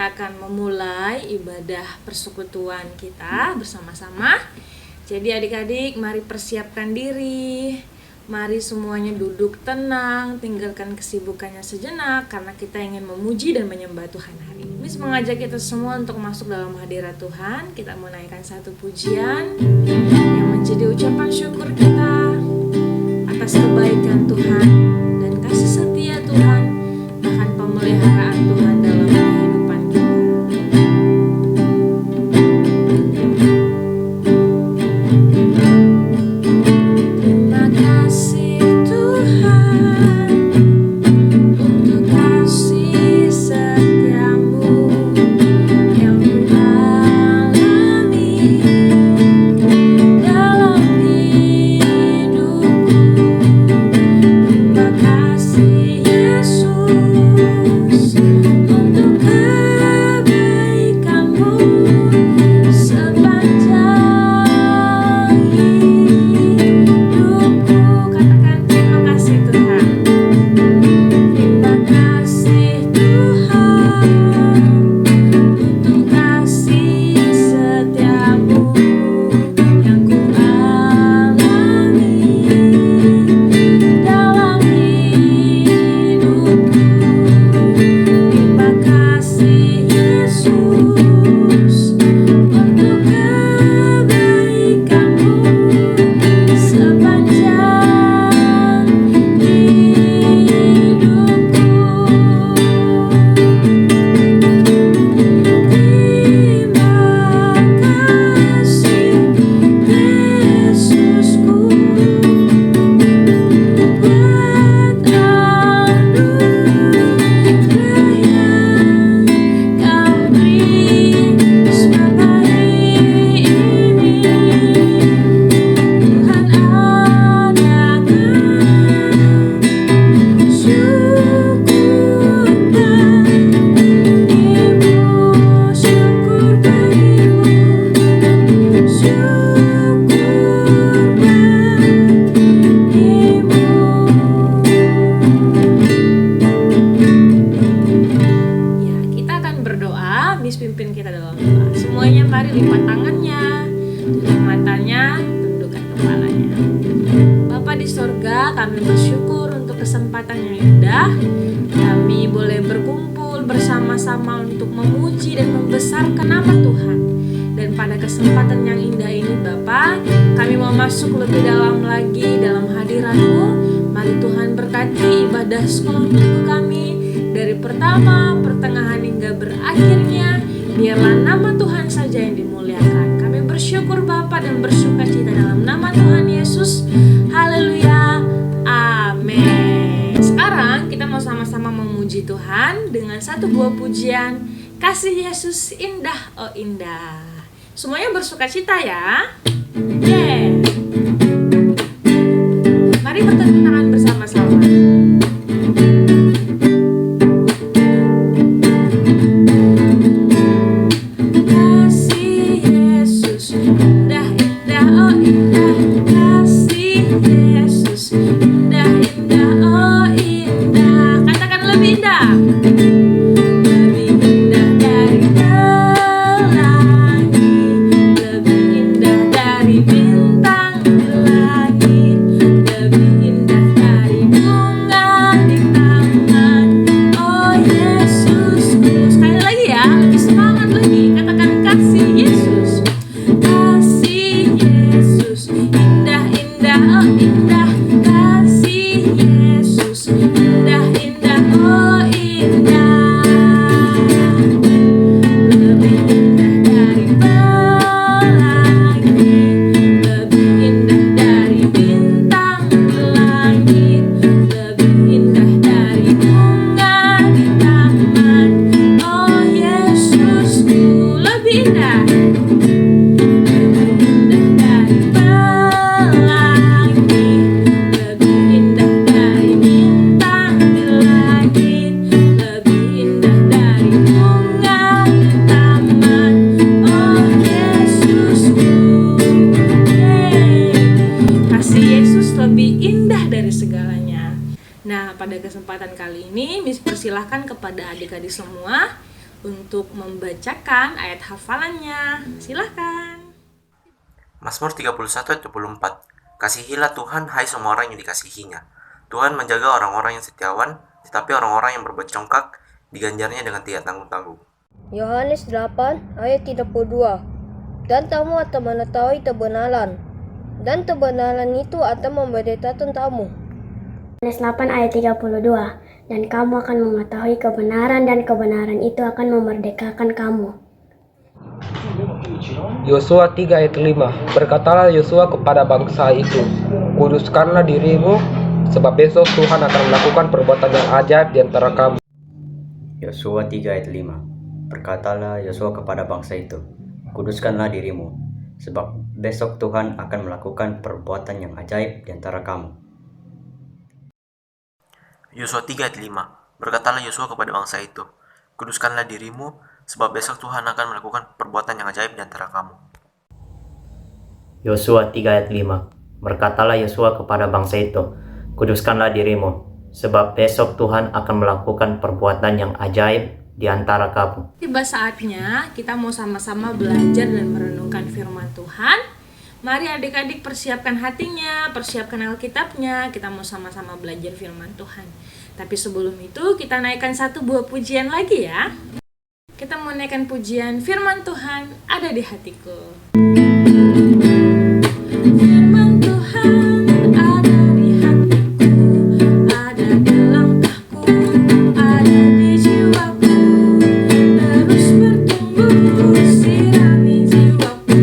Akan memulai ibadah persekutuan kita bersama-sama. Jadi adik-adik, mari persiapkan diri. Mari semuanya duduk tenang, tinggalkan kesibukannya sejenak karena kita ingin memuji dan menyembah Tuhan hari ini. Miss mengajak kita semua untuk masuk dalam hadirat Tuhan. Kita menaikkan satu pujian yang menjadi ucapan syukur kita atas kebaikan Tuhan dan kasih setia Tuhan, bahkan pemeliharaan Tuhan dalam kehidupan kita. Terima kasih Tuhan untuk kasih setiamu yang ku alami dalam hidupku. Terima kasih Yesus untuk kebaikanmu sepanjang hidupku. Katakan terima kasih Tuhan. Terima kasih Tuhan untuk kasih setiamu yang ku alami dalam hidupku. Terima kasih Yesus untuk kebaikanmu sepanjang hidupku. Terima kasih Yesusku buat anugerah yang Kau beri selama ini. Tuhan adakan syukurkan Ibu, syukur bagimu, syukurkan Ibu. Ya, kita akan berdoa. Miss pimpin kita dalam doa. Semuanya mari lipat tangannya, tutup matanya, tundukkan kepalanya. Bapa di sorga, kami bersyukur untuk kesempatan yang indah. Kami boleh berkumpul bersama-sama untuk memuji dan membesarkan nama Tuhan. Dan pada kesempatan yang indah ini Bapa, kami mau masuk lebih dalam lagi dalam hadirat-Mu. Mari Tuhan berkati ibadah sekolah minggu kami dari pertama, pertengahan hingga berakhirnya. Biarlah nama Tuhan saja yang dimuliakan. Kami bersyukur Bapa dan bersukacita dalam nama Tuhan Yesus. Haleluya. Amin. Sekarang kita mau sama-sama memuji Tuhan dengan satu buah pujian, Kasih Yesus Indah Oh Indah. Semuanya bersukacita ya. Yeah. Mari bertepuk tangan bersama-sama. Kasih Yesus indah indah oh indah. Kasih Yesus indah indah oh indah. Katakan lebih indah. Lebih indah dari pelangi, lebih indah dari bintang di langit, lebih indah kepada adik-adik semua untuk membacakan ayat hafalannya. Silahkan. Mazmur 31 ayat 24. Kasihilah Tuhan, hai semua orang yang dikasihinya. Tuhan menjaga orang-orang yang setiawan, tetapi orang-orang yang berbuat congkak diganjarnya dengan tidak tanggung-tanggung. Yohanes 8 ayat 32. Dan kamu akan mengetahui kebenaran, dan kebenaran itu akan memberitakan kamu. Yohanes 8 ayat 32. Dan kamu akan mengetahui kebenaran, dan kebenaran itu akan memerdekakan kamu. Yosua 3 ayat 5. Berkatalah Yosua kepada bangsa itu, kuduskanlah dirimu, sebab besok Tuhan akan melakukan perbuatan yang ajaib di antara kamu. Yosua 3 ayat 5. Berkatalah Yosua kepada bangsa itu, kuduskanlah dirimu, sebab besok Tuhan akan melakukan perbuatan yang ajaib di antara kamu. Yosua 3 ayat 5. Berkatalah Yosua kepada bangsa itu, kuduskanlah dirimu, sebab besok Tuhan akan melakukan perbuatan yang ajaib di antara kamu. Yosua 3 ayat 5. Berkatalah Yosua kepada bangsa itu, kuduskanlah dirimu, sebab besok Tuhan akan melakukan perbuatan yang ajaib di antara kamu. Tiba saatnya kita mau sama-sama belajar dan merenungkan firman Tuhan. Mari adik-adik persiapkan hatinya, persiapkan Alkitabnya, kita mau sama-sama belajar firman Tuhan. Tapi sebelum itu kita naikkan satu buah pujian lagi ya. Kita mau naikkan pujian firman Tuhan ada di hatiku. Firman Tuhan ada di hatiku, ada di langkahku, ada di jiwaku, terus bertumbuh, sirami jiwaku,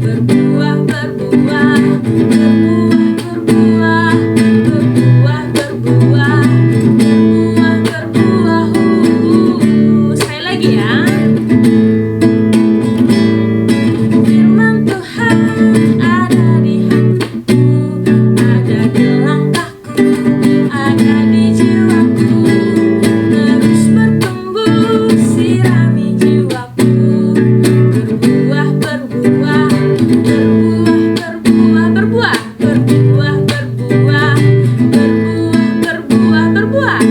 berbuah, berbuah, berbuah, berbuah, berbuah, berbuah, berbuah, berbuah. Sekali lagi ya. Firman Tuhan ada di hatiku, ada di langkahku, ada di jiwaku, terus bertumbuh, sirami jiwaku, berbuah, berbuah, berbuah, berbuah, berbuah, berbuah, berbuah, berbuah, berbuah,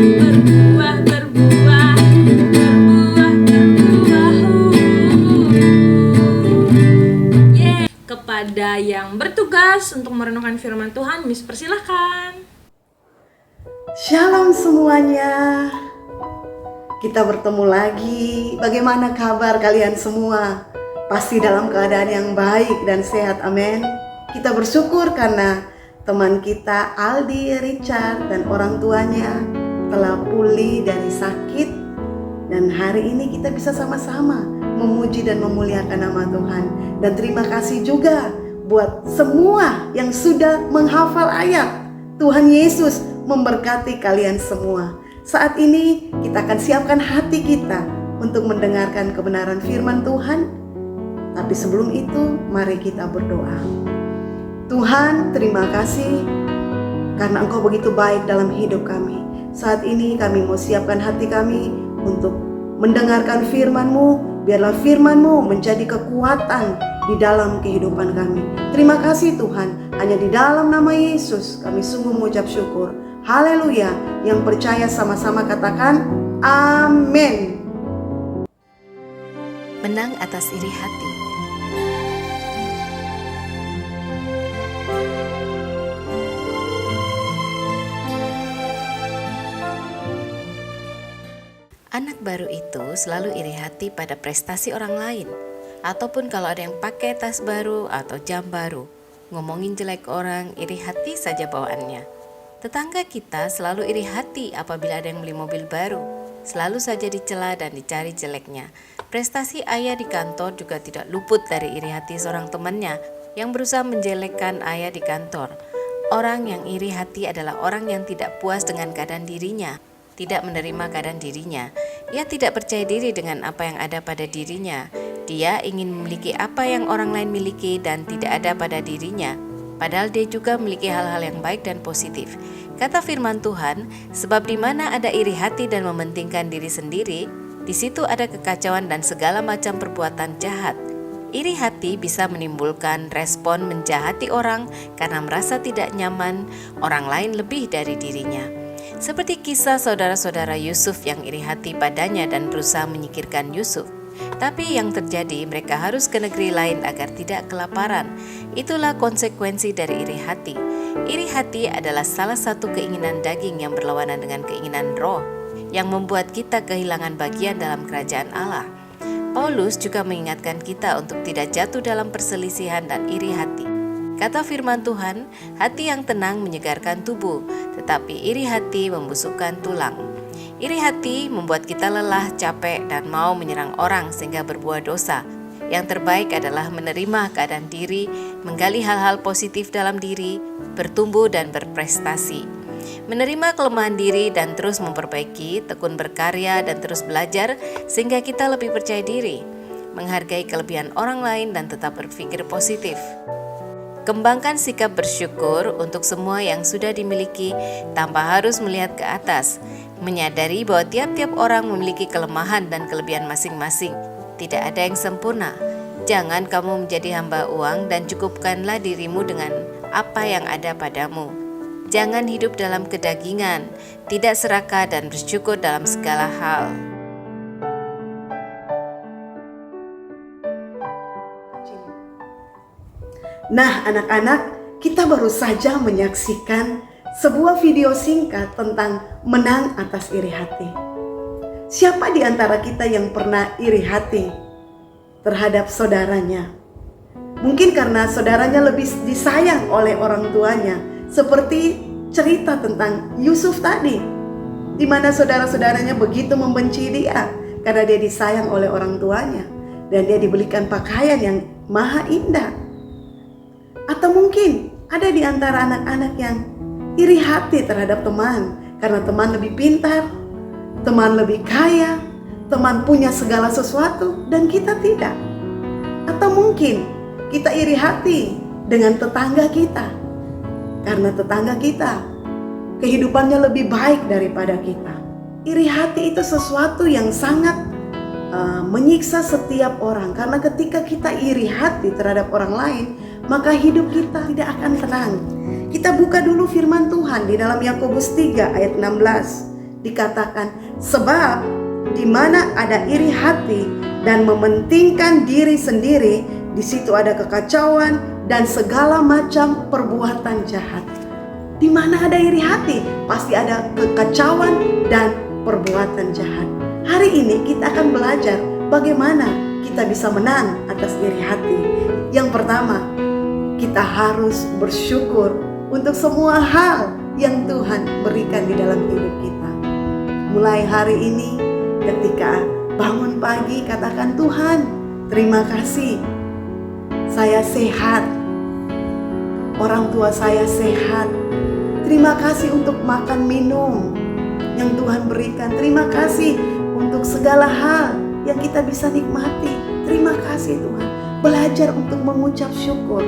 berbuah, berbuah, berbuah, Kepada yang bertugas untuk merenungkan firman Tuhan, Miss persilahkan. Shalom semuanya. Kita bertemu lagi. Bagaimana kabar kalian semua? Pasti dalam keadaan yang baik dan sehat, amin. Kita bersyukur karena teman kita Aldi, Richard, dan orang tuanya telah pulih dari sakit. Dan hari ini kita bisa sama-sama memuji dan memuliakan nama Tuhan. Dan terima kasih juga buat semua yang sudah menghafal ayat. Tuhan Yesus memberkati kalian semua. Saat ini kita akan siapkan hati kita untuk mendengarkan kebenaran firman Tuhan. Tapi sebelum itu mari kita berdoa. Tuhan, terima kasih karena Engkau begitu baik dalam hidup kami. Saat ini kami mau siapkan hati kami untuk mendengarkan firman-Mu. Biarlah firman-Mu menjadi kekuatan di dalam kehidupan kami. Terima kasih Tuhan, hanya di dalam nama Yesus kami sungguh mengucap syukur. Haleluya. Yang percaya sama-sama katakan amin. Menang atas iri hati. Anak baru itu selalu iri hati pada prestasi orang lain, ataupun kalau ada yang pakai tas baru atau jam baru. Ngomongin jelek orang, iri hati saja bawaannya. Tetangga kita selalu iri hati apabila ada yang beli mobil baru, selalu saja dicela dan dicari jeleknya. Prestasi ayah di kantor juga tidak luput dari iri hati seorang temannya yang berusaha menjelekkan ayah di kantor. Orang yang iri hati adalah orang yang tidak puas dengan keadaan dirinya, tidak menerima keadaan dirinya. Ia tidak percaya diri dengan apa yang ada pada dirinya. Dia ingin memiliki apa yang orang lain miliki dan tidak ada pada dirinya, padahal dia juga memiliki hal-hal yang baik dan positif. Kata firman Tuhan, sebab di mana ada iri hati dan mementingkan diri sendiri, di situ ada kekacauan dan segala macam perbuatan jahat. Iri hati bisa menimbulkan respon menjahati orang karena merasa tidak nyaman orang lain lebih dari dirinya. Seperti kisah saudara-saudara Yusuf yang iri hati padanya dan berusaha menyingkirkan Yusuf. Tapi yang terjadi, mereka harus ke negeri lain agar tidak kelaparan. Itulah konsekuensi dari iri hati. Iri hati adalah salah satu keinginan daging yang berlawanan dengan keinginan roh, yang membuat kita kehilangan bagian dalam kerajaan Allah. Paulus juga mengingatkan kita untuk tidak jatuh dalam perselisihan dan iri hati. Kata firman Tuhan, hati yang tenang menyegarkan tubuh, tetapi iri hati membusukkan tulang. Iri hati membuat kita lelah, capek, dan mau menyerang orang sehingga berbuat dosa. Yang terbaik adalah menerima keadaan diri, menggali hal-hal positif dalam diri, bertumbuh dan berprestasi. Menerima kelemahan diri dan terus memperbaiki, tekun berkarya dan terus belajar sehingga kita lebih percaya diri. Menghargai kelebihan orang lain dan tetap berpikir positif. Kembangkan sikap bersyukur untuk semua yang sudah dimiliki tanpa harus melihat ke atas. Menyadari bahwa tiap-tiap orang memiliki kelemahan dan kelebihan masing-masing. Tidak ada yang sempurna. Jangan kamu menjadi hamba uang dan cukupkanlah dirimu dengan apa yang ada padamu. Jangan hidup dalam kedagingan, tidak serakah dan bersyukur dalam segala hal. Nah, anak-anak, kita baru saja menyaksikan sebuah video singkat tentang menang atas iri hati. Siapa di antara kita yang pernah iri hati terhadap saudaranya? Mungkin karena saudaranya lebih disayang oleh orang tuanya, seperti cerita tentang Yusuf tadi, di mana saudara-saudaranya begitu membenci dia karena dia disayang oleh orang tuanya dan dia dibelikan pakaian yang maha indah. Atau mungkin ada di antara anak-anak yang iri hati terhadap teman karena teman lebih pintar, teman lebih kaya, teman punya segala sesuatu dan kita tidak. Atau mungkin kita iri hati dengan tetangga kita karena tetangga kita kehidupannya lebih baik daripada kita. Iri hati itu sesuatu yang sangat menyiksa setiap orang, karena ketika kita iri hati terhadap orang lain, maka hidup kita tidak akan tenang. Kita buka dulu firman Tuhan di dalam Yakobus 3 ayat 16. Dikatakan, sebab di mana ada iri hati dan mementingkan diri sendiri, di situ ada kekacauan dan segala macam perbuatan jahat. Di mana ada iri hati, pasti ada kekacauan dan perbuatan jahat. Hari ini kita akan belajar bagaimana kita bisa menang atas iri hati. Yang pertama, kita harus bersyukur untuk semua hal yang Tuhan berikan di dalam hidup kita. Mulai hari ini, ketika bangun pagi, katakan, Tuhan, terima kasih. Saya sehat. Orang tua saya sehat. Terima kasih untuk makan minum yang Tuhan berikan. Terima kasih untuk segala hal yang kita bisa nikmati. Terima kasih Tuhan. Belajar untuk mengucap syukur.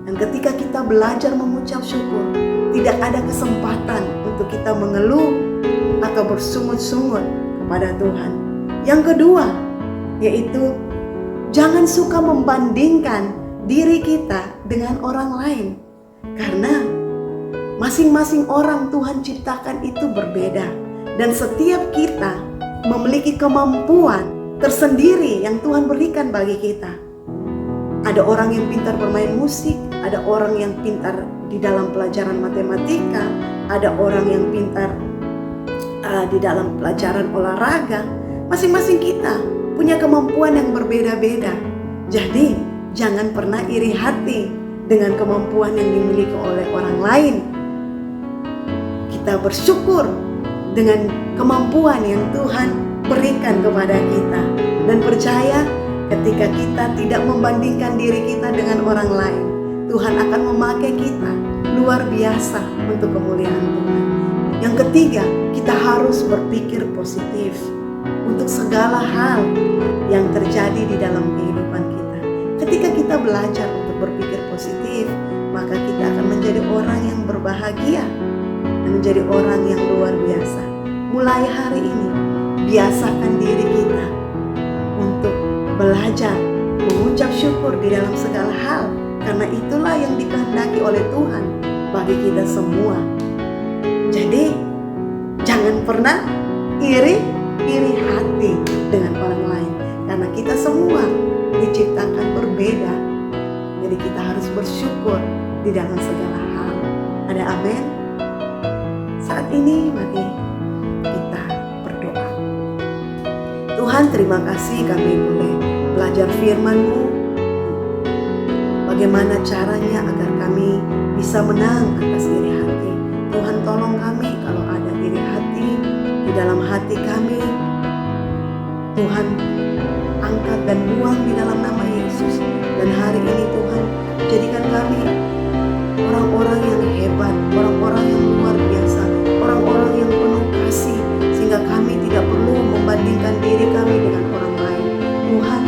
Dan ketika kita belajar mengucap syukur, tidak ada kesempatan untuk kita mengeluh atau bersungut-sungut kepada Tuhan. Yang kedua, yaitu jangan suka membandingkan diri kita dengan orang lain. Karena masing-masing orang Tuhan ciptakan itu berbeda. Dan setiap kita memiliki kemampuan tersendiri yang Tuhan berikan bagi kita. Ada orang yang pintar bermain musik, ada orang yang pintar di dalam pelajaran matematika, ada orang yang pintar di dalam pelajaran olahraga. Masing-masing kita punya kemampuan yang berbeda-beda. Jadi jangan pernah iri hati dengan kemampuan yang dimiliki oleh orang lain. Kita bersyukur dengan kemampuan yang Tuhan berikan kepada kita. Dan percaya ketika kita tidak membandingkan diri kita dengan orang lain, Tuhan akan memakai kita luar biasa untuk kemuliaan Tuhan. Yang ketiga, kita harus berpikir positif untuk segala hal yang terjadi di dalam kehidupan kita. Ketika kita belajar untuk berpikir positif, maka kita akan menjadi orang yang berbahagia dan menjadi orang yang luar biasa. Mulai hari ini, biasakan diri kita untuk belajar mengucap syukur di dalam segala hal, karena itulah yang dikehendaki oleh Tuhan bagi kita semua. Jadi jangan pernah iri hati dengan orang lain, karena kita semua diciptakan berbeda. Jadi kita harus bersyukur di dalam segala hal. Ada amin? Saat ini mari kita berdoa. Tuhan, terima kasih kami boleh belajar firman-Mu. Bagaimana caranya agar kami bisa menang atas iri hati. Tuhan, tolong kami kalau ada iri hati di dalam hati kami. Tuhan, angkat dan buang di dalam nama Yesus. Dan hari ini Tuhan, jadikan kami orang-orang yang hebat, orang-orang yang luar biasa, orang-orang yang penuh kasih, sehingga kami tidak perlu membandingkan diri kami dengan orang lain. Tuhan,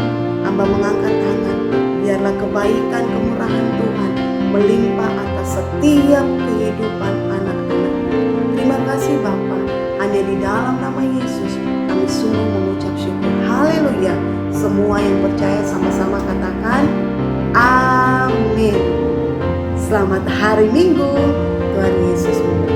hamba mengangkat tangan, biarlah kebaikan, kemurahan Tuhan melimpah atas setiap kehidupan anak-anak. Terima kasih Bapa, hanya di dalam nama Yesus kami sungguh mengucap syukur. Haleluya. Semua yang percaya sama-sama katakan amin. Selamat hari Minggu. Tuhan Yesus memberkati.